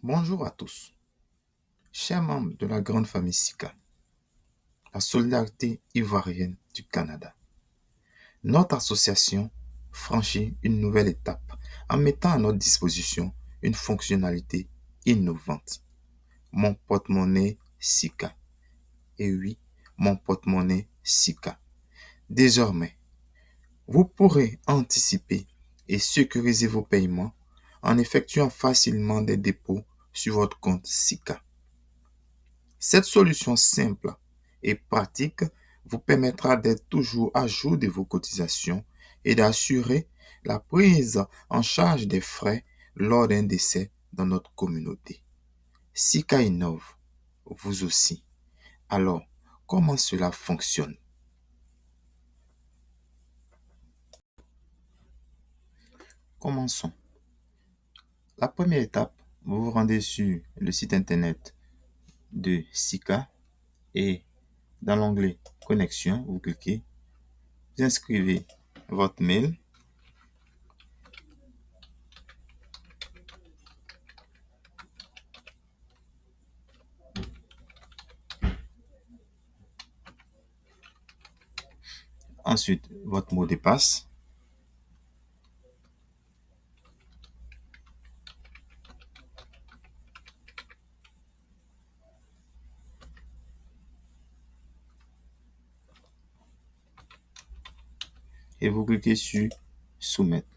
Bonjour à tous, chers membres de la grande famille Sika, la solidarité ivoirienne du Canada. Notre association franchit une nouvelle étape en mettant à notre disposition une fonctionnalité innovante. Mon porte-monnaie Sika. Et oui, mon porte-monnaie Sika. Désormais, vous pourrez anticiper et sécuriser vos paiements en effectuant facilement des dépôts sur votre compte Sika. Cette solution simple et pratique vous permettra d'être toujours à jour de vos cotisations et d'assurer la prise en charge des frais lors d'un décès dans notre communauté. Sika innove, vous aussi. Alors, comment cela fonctionne? Commençons. La première étape, vous vous rendez sur le site internet de Sika et dans l'onglet Connexion, vous cliquez, vous inscrivez votre mail. Ensuite, votre mot de passe. Et vous cliquez sur Soumettre.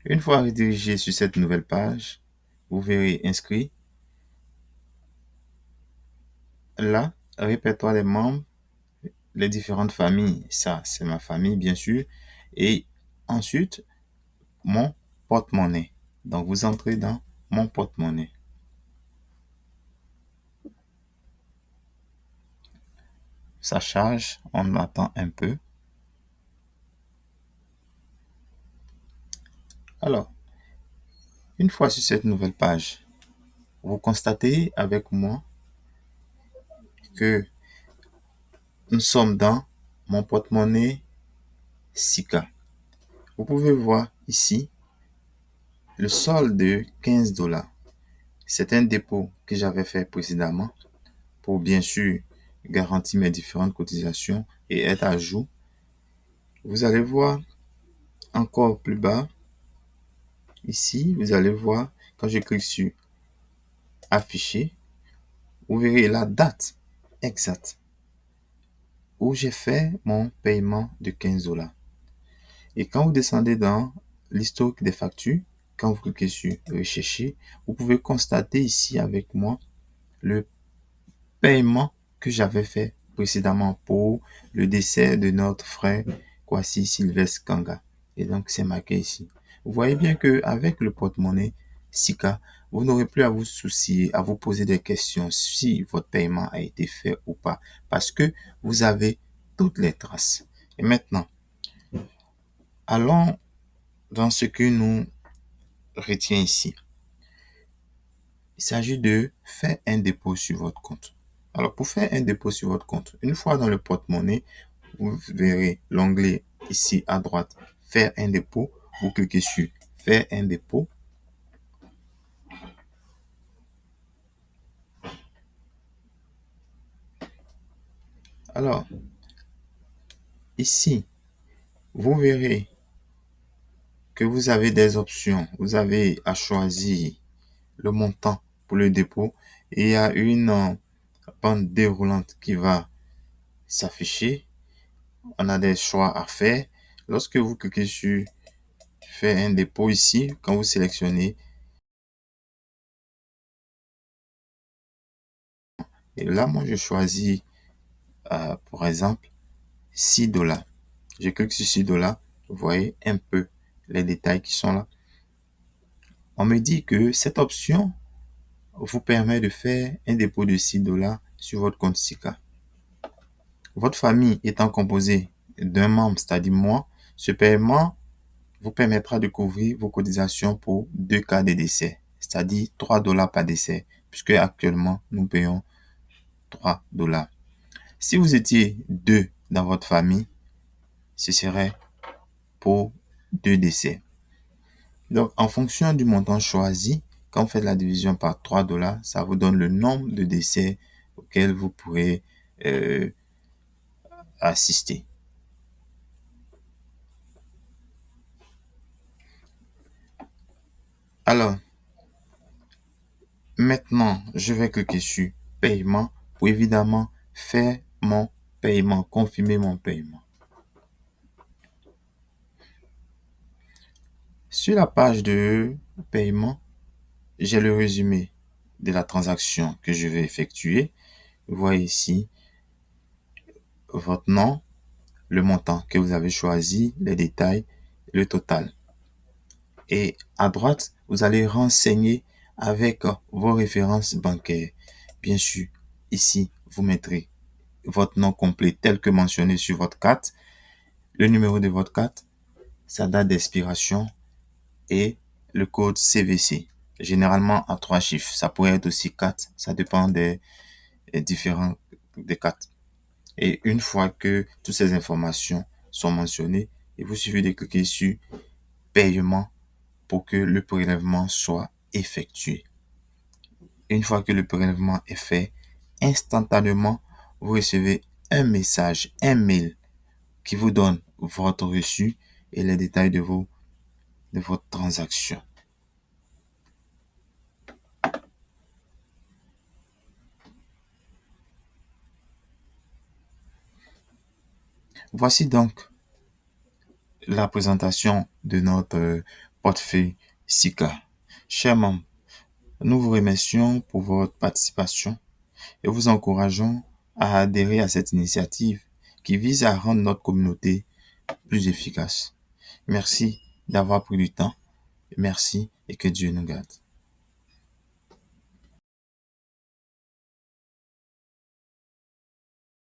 Une fois redirigé sur cette nouvelle page, vous verrez inscrit. Là, répertoire des membres, les différentes familles. Ça, c'est ma famille, bien sûr. Et ensuite, mon porte-monnaie. Donc, vous entrez dans mon porte-monnaie. Ça charge, on attend un peu. Alors, une fois sur cette nouvelle page, vous constatez avec moi que nous sommes dans mon porte-monnaie Sika. Vous pouvez voir ici le solde de 15 $. C'est un dépôt que j'avais fait précédemment pour bien sûr garantir mes différentes cotisations et être à jour. Vous allez voir encore plus bas, ici, vous allez voir quand je clique sur afficher, vous verrez la date exacte où j'ai fait mon paiement de 15 $. Et quand vous descendez dans l'historique des factures, quand vous cliquez sur rechercher, vous pouvez constater ici avec moi le paiement que j'avais fait précédemment pour le décès de notre frère Kwasi Sylvestre Kanga. Et donc, c'est marqué ici. Vous voyez bien qu'avec le porte-monnaie Sika, vous n'aurez plus à vous soucier, à vous poser des questions si votre paiement a été fait ou pas, parce que vous avez toutes les traces. Et maintenant, allons dans ce que nous retient ici. Il s'agit de faire un dépôt sur votre compte. Alors, pour faire un dépôt sur votre compte, une fois dans le porte-monnaie, vous verrez l'onglet ici à droite, faire un dépôt. Vous cliquez sur faire un dépôt. Alors, ici, vous verrez que vous avez des options. Vous avez à choisir le montant pour le dépôt et il y a une bande déroulante qui va s'afficher. On a des choix à faire. Lorsque vous cliquez sur faire un dépôt ici, quand vous sélectionnez, et là, moi, je choisis, par exemple, 6 $. Je clique sur 6 $. Vous voyez un peu les détails qui sont là. On me dit que cette option vous permet de faire un dépôt de 6 $ sur votre compte Sika. Votre famille étant composée d'un membre, c'est-à-dire moi, ce paiement vous permettra de couvrir vos cotisations pour 2 cas de décès, c'est-à-dire 3 $ par décès, puisque actuellement nous payons 3 $. Si vous étiez deux dans votre famille, ce serait pour 2 décès. Donc, en fonction du montant choisi, quand vous faites la division par $3, ça vous donne le nombre de décès auxquels vous pourrez assister. Alors, maintenant, je vais cliquer sur paiement pour évidemment faire mon paiement, confirmer mon paiement. Sur la page de paiement, j'ai le résumé de la transaction que je vais effectuer. Vous voyez ici votre nom, le montant que vous avez choisi, les détails, le total. Et à droite, vous allez renseigner avec vos références bancaires. Bien sûr, ici, vous mettrez votre nom complet tel que mentionné sur votre carte, le numéro de votre carte, sa date d'expiration et le code CVC. Généralement à 3 chiffres. Ça pourrait être aussi 4. Ça dépend des différents des cartes. Et une fois que toutes ces informations sont mentionnées, il vous suffit de cliquer sur paiement pour que le prélèvement soit effectué. Une fois que le prélèvement est fait, instantanément, vous recevez un message, un mail qui vous donne votre reçu et les détails de votre transaction. Voici donc la présentation de notre portefeuille SICA. Chers membres, nous vous remercions pour votre participation et vous encourageons à adhérer à cette initiative qui vise à rendre notre communauté plus efficace. Merci d'avoir pris du temps. Merci et que Dieu nous garde.